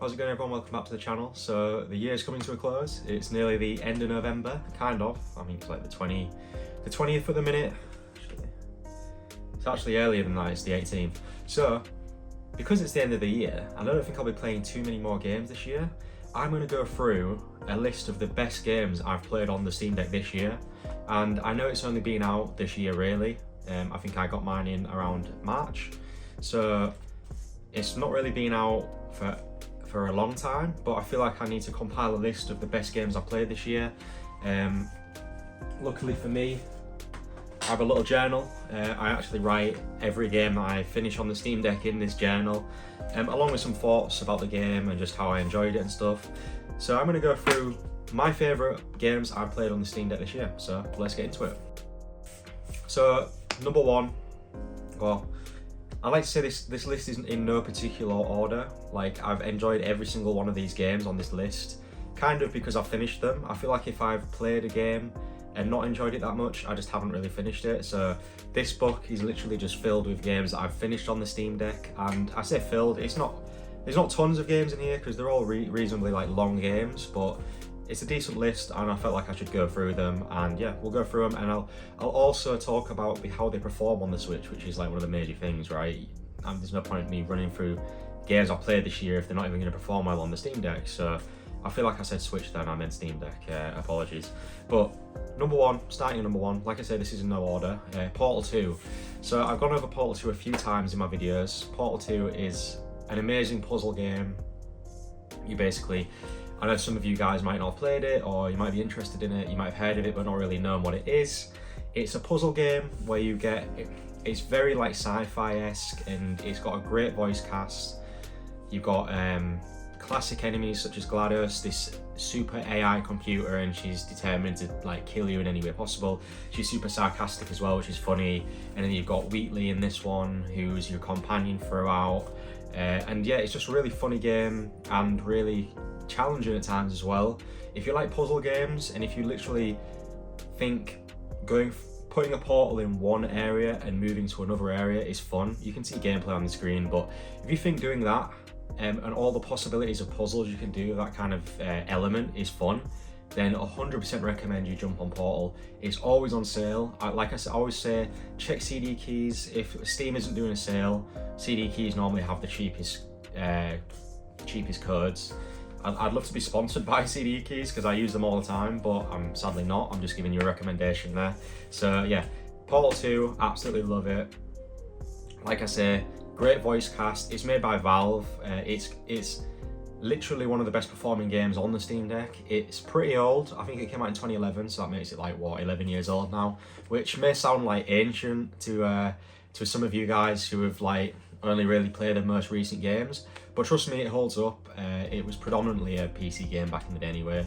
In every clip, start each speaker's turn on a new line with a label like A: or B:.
A: How's it going, everyone? Welcome back to the channel. So the year's coming to a close. It's nearly the end of November, kind of. I mean, it's like the 20th at the minute. It's actually earlier than that, it's the 18th. So, because it's the end of the year, and I don't think I'll be playing too many more games this year, I'm going to go through a list of the best games I've played on the Steam Deck this year. And I know it's only been out this year, really. I think I got mine in around March. So, it's not really been out for a long time, but I feel like I need to compile a list of the best games I've played this year. Luckily for me, I have a little journal. I actually write every game that I finish on the Steam Deck in this journal, along with some thoughts about the game and just how I enjoyed it and stuff. So I'm going to go through my favourite games I've played on the Steam Deck this year, so let's get into it. So number one, well, I like to say this list isn't in no particular order. Like, I've enjoyed every single one of these games on this list, kind of because I've finished them. I feel like if I've played a game and not enjoyed it that much, I just haven't really finished it. So this book is literally just filled with games that I've finished on the Steam Deck. And I say filled, there's not tons of games in here because they're all reasonably like long games, but it's a decent list and I felt like I should go through them. And yeah, we'll go through them, and I'll also talk about how they perform on the Switch, which is like one of the major things, right? And there's no point in me running through games I've played this year if they're not even going to perform well on the Steam Deck. So I feel like I said Switch then, I meant Steam Deck, apologies. But starting at number one, like I said, this is in no order, Portal 2. So I've gone over Portal 2 a few times in my videos. Portal 2 is an amazing puzzle game. I know some of you guys might not have played it, or you might be interested in it, you might have heard of it but not really known what it is. It's a puzzle game where it's very like sci-fi-esque, and it's got a great voice cast. You've got classic enemies such as GLaDOS, this super AI computer, and she's determined to like kill you in any way possible. She's super sarcastic as well, which is funny. And then you've got Wheatley in this one, who's your companion throughout. And yeah, it's just a really funny game and really challenging at times as well. If you like puzzle games, and if you literally think putting a portal in one area and moving to another area is fun, you can see gameplay on the screen, but if you think doing that and all the possibilities of puzzles you can do with that kind of element is fun, then 100% recommend you jump on Portal. It's always on sale. Like I always say, check CD keys. If Steam isn't doing a sale, CD keys normally have the cheapest codes. I'd love to be sponsored by CD keys because I use them all the time, but I'm sadly not. I'm just giving you a recommendation there. So yeah, Portal 2, absolutely love it. Like I say, great voice cast. It's made by Valve. It's literally one of the best performing games on the Steam Deck. It's pretty old. I think it came out in 2011, so that makes it like, what, 11 years old now, which may sound like ancient to some of you guys who have like only really played the most recent games, but trust me, it holds up. It was predominantly a PC game back in the day anyway.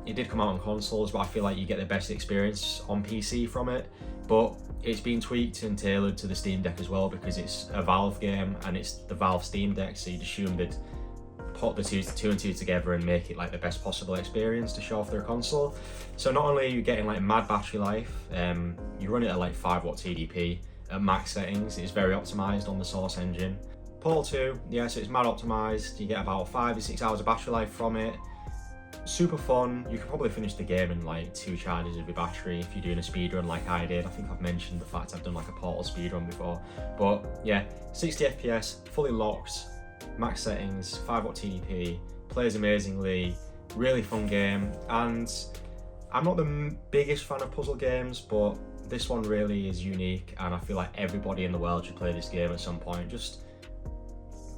A: It did come out on consoles, but I feel like you get the best experience on PC from it. But it's been tweaked and tailored to the Steam Deck as well, because it's a Valve game and it's the Valve Steam Deck, so you'd assume they'd put the two and two together and make it like the best possible experience to show off their console. So not only are you getting like mad battery life, you run it at like 5 watt TDP at max settings. It's very optimized on the Source engine. Portal 2, yeah, so it's mad optimized. You get about 5 to 6 hours of battery life from it. Super fun. You could probably finish the game in like 2 charges of your battery if you're doing a speedrun like I did. I think I've mentioned the fact I've done like a Portal speedrun before. But yeah, 60 FPS, fully locked, max settings, 5 watt TDP, plays amazingly, really fun game. And I'm not the biggest fan of puzzle games, but this one really is unique, and I feel like everybody in the world should play this game at some point, just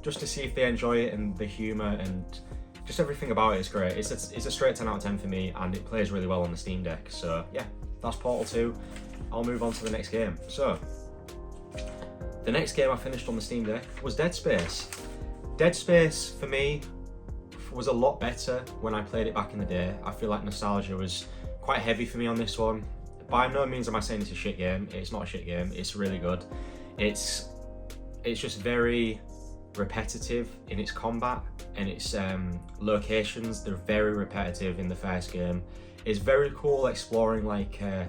A: to see if they enjoy it, and the humour and just everything about it is great. It's a straight 10 out of 10 for me, and it plays really well on the Steam Deck. So yeah, that's Portal 2. I'll move on to the next game. So the next game I finished on the Steam Deck was Dead Space. Dead Space for me was a lot better when I played it back in the day. I feel like nostalgia was quite heavy for me on this one. By no means am I saying it's a shit game. It's not a shit game. It's really good. It's just very repetitive in its combat and its locations. They're very repetitive in the first game. It's very cool exploring like a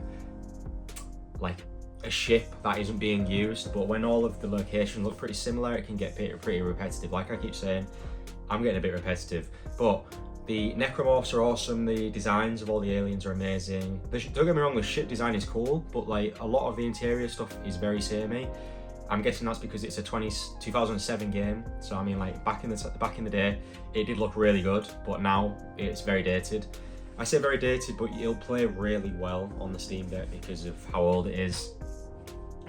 A: ship that isn't being used, but when all of the locations look pretty similar, it can get pretty repetitive. Like I keep saying, I'm getting a bit repetitive, but the necromorphs are awesome. The designs of all the aliens are amazing. Don't get me wrong, the ship design is cool, but like a lot of the interior stuff is very samey. I'm guessing that's because it's a 2007 game. So I mean, like back in the day, it did look really good, but now it's very dated. I say very dated, but it'll play really well on the Steam Deck because of how old it is.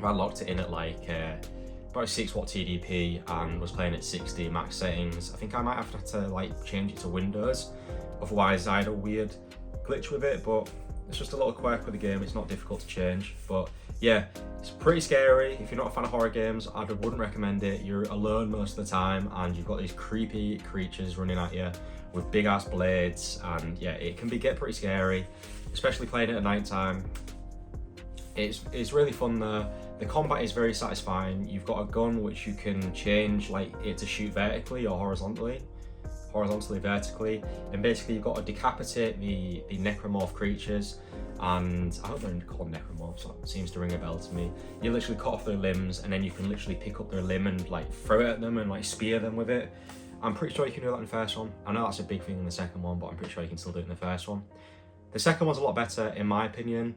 A: I locked it in at like about 6 watt TDP and was playing at 60 max settings. I think I might have to like change it to Windows, otherwise I had a weird glitch with it, but it's just a little quirk with the game. It's not difficult to change, but yeah, it's pretty scary. If you're not a fan of horror games, I wouldn't recommend it. You're alone most of the time and you've got these creepy creatures running at you with big ass blades, and yeah, it can get pretty scary, especially playing it at night time. It's really fun though. The combat is very satisfying. You've got a gun which you can change like it to shoot vertically or horizontally, vertically, and basically you've got to decapitate the necromorph creatures, and I don't know if they're called necromorphs, that seems to ring a bell to me. You literally cut off their limbs and then you can literally pick up their limb and like throw it at them and like spear them with it. I'm pretty sure you can do that in the first one. I know that's a big thing in the second one, but I'm pretty sure you can still do it in the first one. The second one's a lot better in my opinion.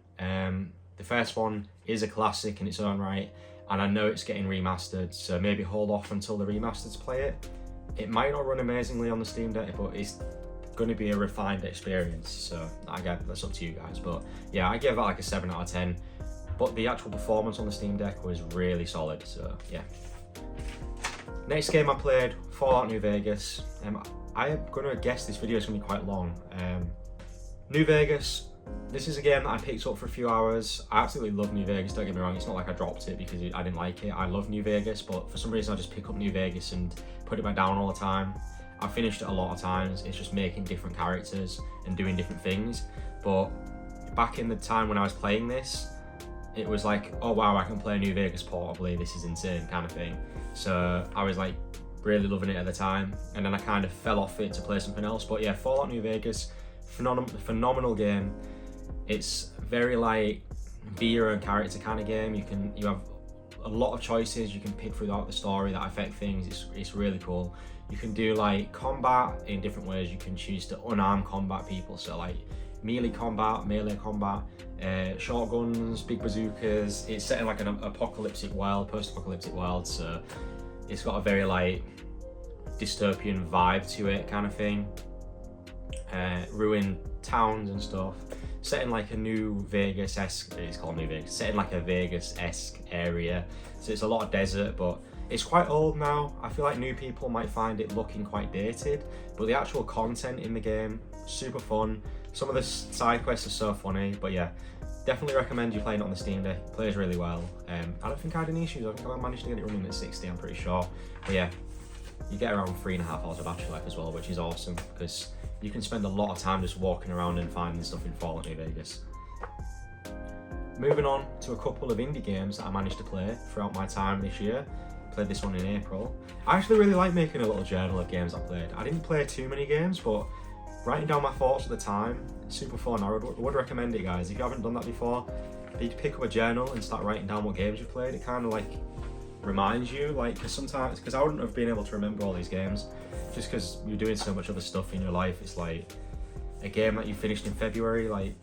A: The first one is a classic in its own right, and I know it's getting remastered, so maybe hold off until the remasters to play it. It might not run amazingly on the Steam Deck, but it's going to be a refined experience, so I guess that's up to you guys. But yeah, I gave that like a 7 out of 10, but the actual performance on the Steam Deck was really solid, so yeah. Next game I played, Fallout New Vegas. I am going to guess this video is going to be quite long. New Vegas. This is a game that I picked up for a few hours. I absolutely love New Vegas, don't get me wrong. It's not like I dropped it because I didn't like it. I love New Vegas, but for some reason I just pick up New Vegas and put it back down all the time. I finished it a lot of times. It's just making different characters and doing different things. But back in the time when I was playing this, it was like, oh wow, I can play New Vegas portably. This is insane kind of thing. So I was like really loving it at the time. And then I kind of fell off it to play something else. But yeah, Fallout New Vegas, phenomenal game. It's very like be your own character kind of game. You have a lot of choices you can pick throughout the story that affect things. It's really cool. You can do like combat in different ways. You can choose to unarmed combat people, so like melee combat, shotguns, big bazookas. It's set in like an apocalyptic world, post-apocalyptic world, so it's got a very like dystopian vibe to it kind of thing. Ruined towns and stuff. Set in like a New Vegas-esque, it's called New Vegas, set in like a Vegas-esque area. So it's a lot of desert, but it's quite old now. I feel like new people might find it looking quite dated, but the actual content in the game, super fun. Some of the side quests are so funny, but yeah, definitely recommend you playing it on the Steam Deck. It plays really well. I don't think I had any issues. I think I managed to get it running at 60, I'm pretty sure. But yeah, you get around 3.5 hours of battery life as well, which is awesome because you can spend a lot of time just walking around and finding stuff in Fallout New Vegas. Moving on to a couple of indie games that I managed to play throughout my time this year. Played this one in April. I actually really like making a little journal of games I played. I didn't play too many games, but writing down my thoughts at the time, super fun. I would recommend it, guys. If you haven't done that before, you pick up a journal and start writing down what games you played. It kind of like reminds you, like, because I wouldn't have been able to remember all these games just because you're doing so much other stuff in your life. It's like a game that you finished in February, like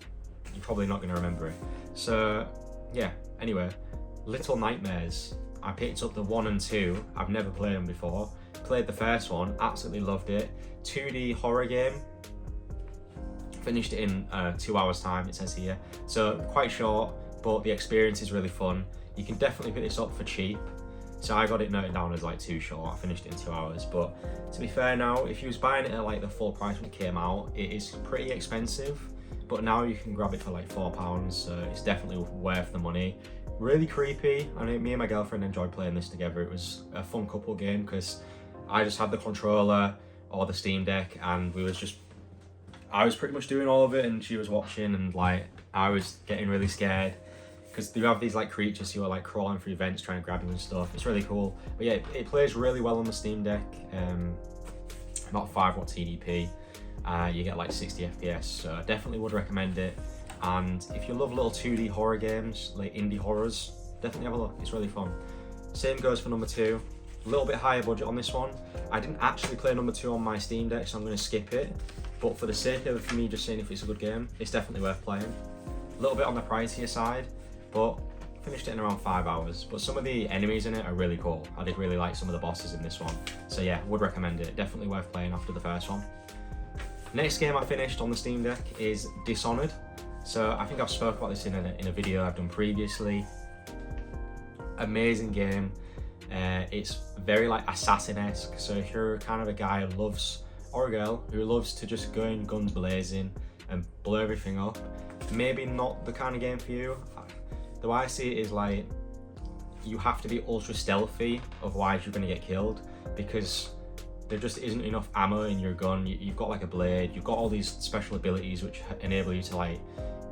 A: you're probably not going to remember it. So yeah, anyway, Little Nightmares. I picked up the 1 and 2. I've never played them before. Played the first one, absolutely loved it. 2D horror game. Finished it in 2 hours time, it says here. So quite short, but the experience is really fun. You can definitely pick this up for cheap. So I got it noted down as like too short. I finished it in 2 hours. But to be fair now, if you was buying it at like the full price when it came out, it is pretty expensive. But now you can grab it for like £4, so it's definitely worth the money. Really creepy. I mean, me and my girlfriend enjoyed playing this together. It was a fun couple game because I just had the controller or the Steam Deck, and I was pretty much doing all of it, and she was watching, and like I was getting really scared because you have these like creatures who are like crawling through vents trying to grab you and stuff. It's really cool. But yeah, it plays really well on the Steam Deck. About 5 watt TDP. You get like 60 FPS, so I definitely would recommend it. And if you love little 2D horror games, like indie horrors, definitely have a look. It's really fun. Same goes for number 2. A little bit higher budget on this one. I didn't actually play number 2 on my Steam Deck, so I'm going to skip it. But for the sake of me just seeing if it's a good game, it's definitely worth playing. A little bit on the pricier side, but finished it in around 5 hours. But some of the enemies in it are really cool. I did really like some of the bosses in this one. So yeah, would recommend it. Definitely worth playing after the first one. Next game I finished on the Steam Deck is Dishonored. So I think I've spoke about this in a video I've done previously. Amazing game. It's very like assassin-esque. So if you're kind of a guy who loves, or a girl who loves to just go in guns blazing and blow everything up, maybe not the kind of game for you. The way I see it is like, you have to be ultra stealthy, otherwise you're going to get killed, because there just isn't enough ammo in your gun. You've got like a blade, you've got all these special abilities which enable you to like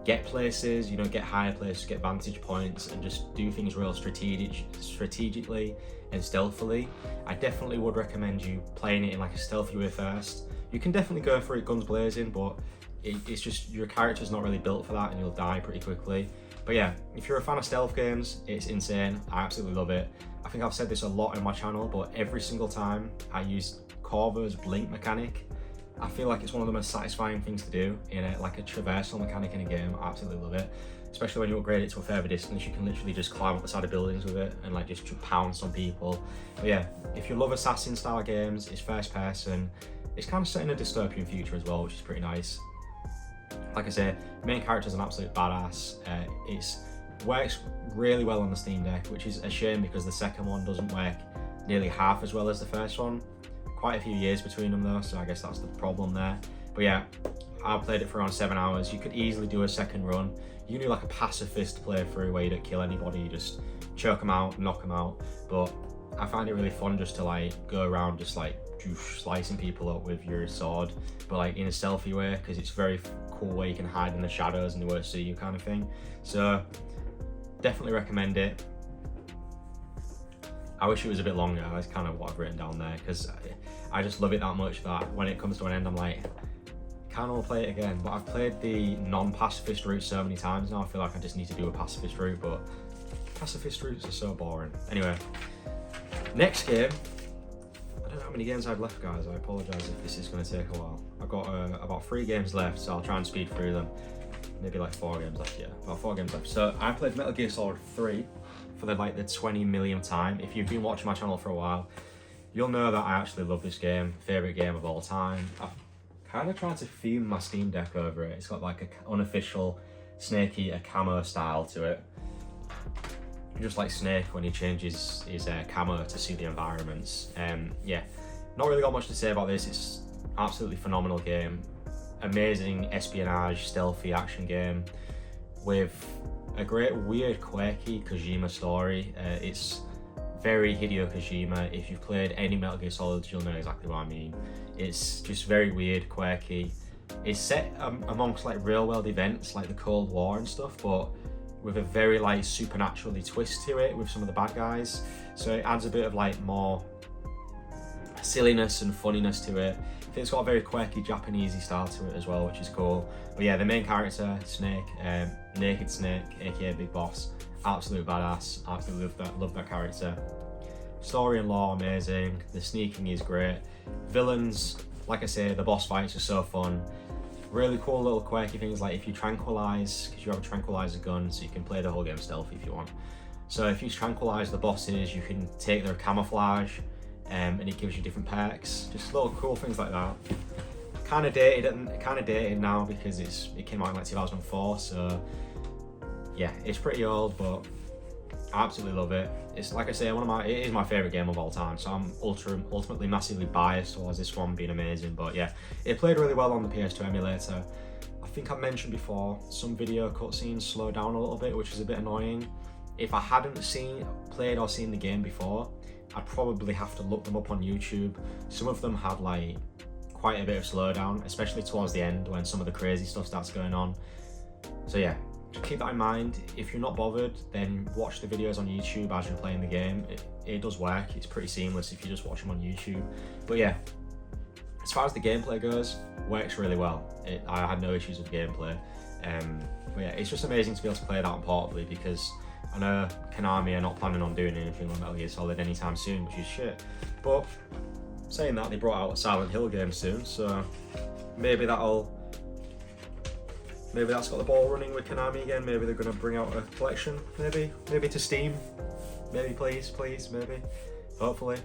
A: get places, you know, get higher places, get vantage points, and just do things real strategically and stealthily. I definitely would recommend you playing it in like a stealthy way first. You can definitely go for it guns blazing, but it's just your character's not really built for that and you'll die pretty quickly. But yeah, if you're a fan of stealth games, it's insane. I absolutely love it. I think I've said this a lot on my channel, but every single time I use Corvo's blink mechanic, I feel like it's one of the most satisfying things to do in like a traversal mechanic in a game. I absolutely love it. Especially when you upgrade it to a further distance, you can literally just climb up the side of buildings with it and like just pounce on people. But yeah, if you love assassin style games, it's first person. It's kind of set in a dystopian future as well, which is pretty nice. Like I say, main character's an absolute badass. It works really well on the Steam Deck, which is a shame because the second one doesn't work nearly half as well as the first one. Quite a few years between them though, so I guess that's the problem there. But yeah, I played it for around 7 hours. You could easily do a second run. You can do like a pacifist playthrough where you don't kill anybody, you just choke them out, knock them out. But I find it really fun just to like go around just like slicing people up with your sword, but like in a stealthy way, because it's very cool where you can hide in the shadows and they won't see you kind of thing. So definitely recommend it. I wish it was a bit longer. That's kind of what I've written down there, because I just love it that much that when it comes to an end, I'm like, kind of want to play it again. But I've played the non-pacifist route so many times now, I feel like I just need to do a pacifist route, but pacifist routes are so boring. Anyway, next game. I don't know how many games I've left, guys. I apologise if this is going to take a while. I've got about 3 games left, so I'll try and speed through them. Maybe like 4 games left, yeah. About 4 games left. So I played Metal Gear Solid 3 for the 20 millionth time. If you've been watching my channel for a while, you'll know that I actually love this game. Favourite game of all time. I've kind of tried to theme my Steam Deck over it. It's got like an unofficial Snake Eater camo style to it. Just like Snake when he changes his camo to suit the environments. Yeah, not really got much to say about this. It's absolutely phenomenal game. Amazing espionage, stealthy action game with a great, weird, quirky Kojima story. It's very Hideo Kojima. If you've played any Metal Gear Solid, you'll know exactly what I mean. It's just very weird, quirky. It's set amongst like real world events like the Cold War and stuff, but with a very like supernaturally twist to it with some of the bad guys. So it adds a bit of like more silliness and funniness to it. I think it's got a very quirky Japanesey style to it as well, which is cool. But yeah, the main character, Snake, Naked Snake, aka Big Boss, absolute badass. Absolutely love that character. Story and lore amazing. The sneaking is great. Villains, like I say, the boss fights are so fun. Really cool little quirky things like if you tranquilize, because you have a tranquilizer gun, so you can play the whole game stealthy if you want. So if you tranquilize the bosses, you can take their camouflage, and it gives you different perks. Just little cool things like that. Kind of dated now because it came out in like 2004. So yeah, it's pretty old, but I absolutely love it. It's like I say, it is my favorite game of all time. So I'm ultimately massively biased towards this one being amazing. But yeah, it played really well on the PS2 emulator. I think I mentioned before, some video cutscenes slow down a little bit, which is a bit annoying. If I hadn't played or seen the game before, I'd probably have to look them up on YouTube. Some of them have like quite a bit of slowdown, especially towards the end when some of the crazy stuff starts going on. So yeah, just keep that in mind. If you're not bothered, then watch the videos on YouTube as you're playing the game. It does work. It's pretty seamless if you just watch them on YouTube. But yeah, as far as the gameplay goes, works really well. I had no issues with the gameplay. But yeah, it's just amazing to be able to play that on portably, because I know Konami are not planning on doing anything on Metal Gear Solid anytime soon, which is shit. But saying that, they brought out a Silent Hill game soon, so maybe that's got the ball running with Konami again. Maybe they're going to bring out a collection, maybe to Steam. Maybe, please, maybe. Hopefully.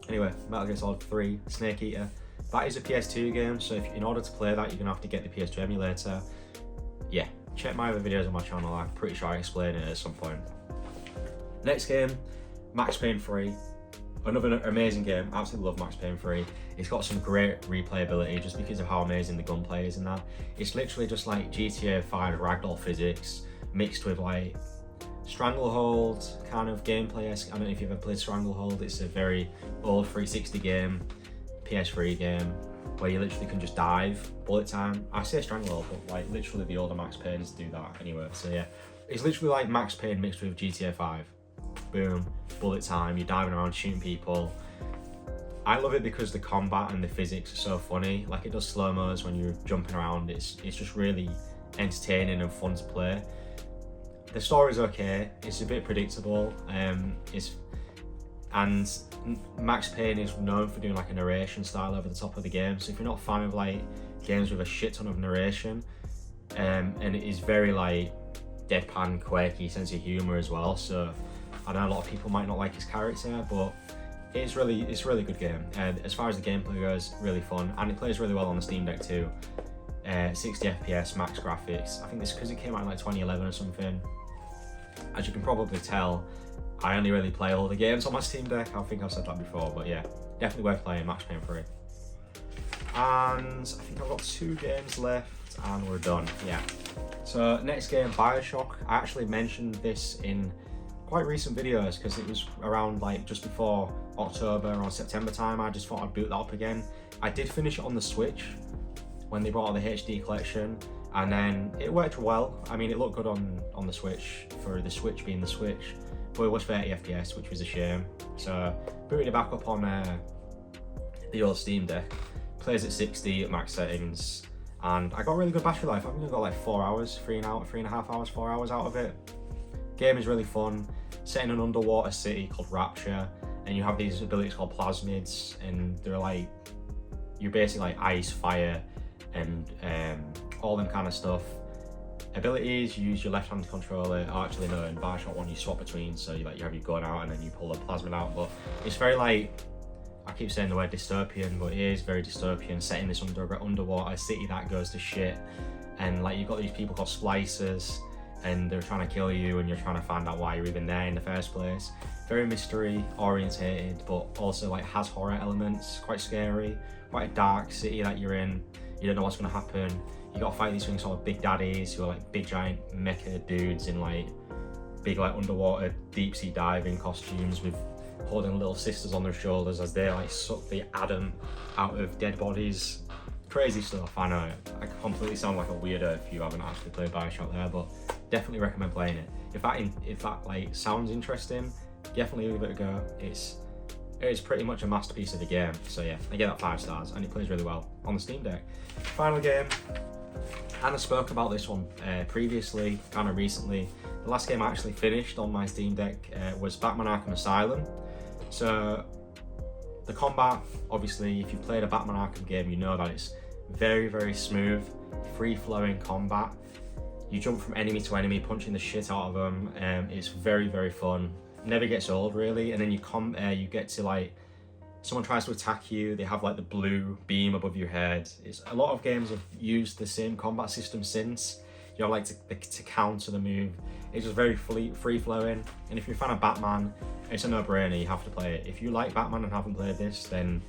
A: Anyway, Metal Gear Solid 3, Snake Eater. That is a PS2 game, so in order to play that, you're going to have to get the PS2 emulator. Yeah, check my other videos on my channel. I'm pretty sure I explain it at some point. Next game, Max Payne 3. Another amazing game. Absolutely love Max Payne 3. It's got some great replayability just because of how amazing the gunplay is in that. It's literally just like GTA 5 ragdoll physics mixed with like Stranglehold kind of gameplay. I don't know if you've ever played Stranglehold. It's a very old 360 game, PS3 game, where you literally can just dive, bullet time. I say Stranglehold, but like literally the older Max Paynes do that anyway. So yeah, it's literally like Max Payne mixed with GTA 5. Boom, bullet time, you're diving around shooting people. I love it because the combat and the physics are so funny. Like it does slow-mos when you're jumping around. It's just really entertaining and fun to play. The story's okay, it's a bit predictable, and Max Payne is known for doing like a narration style over the top of the game, so if you're not a fan of like games with a shit ton of narration, and it is very like deadpan, quirky sense of humour as well, so I know a lot of people might not like his character, but it's a really good game. And as far as the gameplay goes, really fun, and it plays really well on the Steam Deck too. 60 FPS, max graphics. I think this because it came out in like 2011 or something. As you can probably tell, I only really play all the games on my Steam Deck. I think I've said that before, but yeah, definitely worth playing Max Payne 3. And I think I've got 2 games left and we're done, yeah. So next game, Bioshock. I actually mentioned this in quite recent videos because it was around like just before October or September time. I just thought I'd boot that up again. I did finish it on the Switch when they brought out the HD collection, and then it worked well. I mean, it looked good on the Switch for the Switch being the Switch, but it was 30 FPS, which was a shame. So booted it back up on the old Steam Deck. Plays at 60 at max settings, and I got really good battery life. I think I got like 4 hours, 3.5 hours, 4 hours out of it. Game is really fun. Set in an underwater city called Rapture, and you have these abilities called plasmids, and they're like, you're basically like ice, fire, and all them kind of stuff. Abilities, you use your left hand to control it. Actually no, in Bioshock 1 you swap between, so you have your gun out and then you pull the plasmid out, but it's very like, I keep saying the word dystopian, but it is very dystopian, set in this underwater city that goes to shit, and like you've got these people called splicers, and they're trying to kill you, and you're trying to find out why you're even there in the first place. Very mystery orientated, but also like has horror elements, quite scary, quite a dark city that you're in. You don't know what's going to happen. You got to fight these things called big daddies, who are like big giant mecha dudes in like big like underwater deep sea diving costumes with holding little sisters on their shoulders as they like suck the Adam out of dead bodies. Crazy stuff, I know. I completely sound like a weirdo if you haven't actually played Bioshock there, but definitely recommend playing it. If that like sounds interesting, definitely give it a go. It's pretty much a masterpiece of the game. So yeah, I get that 5 stars, and it plays really well on the Steam Deck. Final game, and I spoke about this one previously, kind of recently. The last game I actually finished on my Steam Deck was Batman Arkham Asylum. So the combat, obviously, if you've played a Batman Arkham game, you know that it's very, very smooth, free-flowing combat. You jump from enemy to enemy, punching the shit out of them. It's very, very fun. Never gets old, really. And then you get to like, someone tries to attack you, they have like the blue beam above your head. A lot of games have used the same combat system since. You have like to counter the move. It's just very free-flowing. And if you're a fan of Batman, it's a no-brainer, you have to play it. If you like Batman and haven't played this, then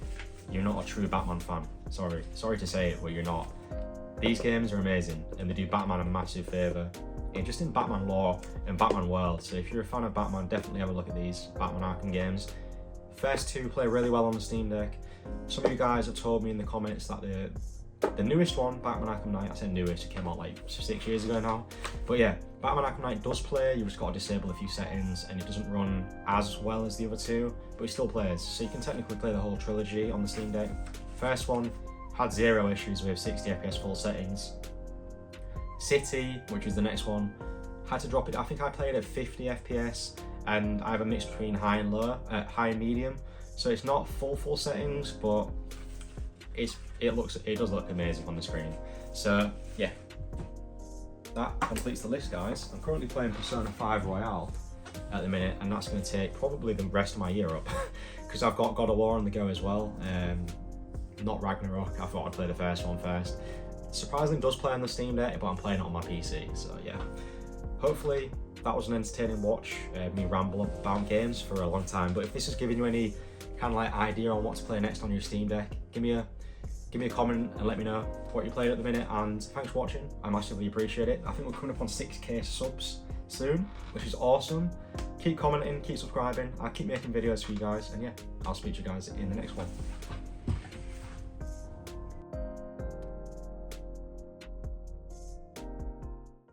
A: you're not a true Batman fan. Sorry to say it, but you're not. These games are amazing, and they do Batman a massive favour. Just in Batman lore and Batman world. So if you're a fan of Batman, definitely have a look at these Batman Arkham games. First 2 play really well on the Steam Deck. Some of you guys have told me in the comments that the newest one, Batman Arkham Knight, I said newest, it came out like 6 years ago now. But yeah, Batman Arkham Knight does play, you've just got to disable a few settings, and it doesn't run as well as the other 2, but it still plays. So you can technically play the whole trilogy on the Steam Deck. First one had 0 issues with 60 FPS full settings. City, which was the next one, had to drop it. I think I played at 50 FPS, and I have a mix between high and low, high and medium. So it's not full settings, but it does look amazing on the screen. So yeah, that completes the list, guys. I'm currently playing Persona 5 Royale at the minute, and that's going to take probably the rest of my year up because I've got God of War on the go as well. Not Ragnarok. I thought I'd play the first one first. Surprisingly, it does play on the Steam Deck, but I'm playing it on my PC. So yeah, hopefully that was an entertaining watch. Me ramble about games for a long time. But if this is giving you any kind of like idea on what to play next on your Steam Deck, give me a comment and let me know what you're playing at the minute. And thanks for watching. I massively appreciate it. I think we're coming up on 6K subs soon, which is awesome. Keep commenting, keep subscribing. I'll keep making videos for you guys, and yeah, I'll speak to you guys in the next one.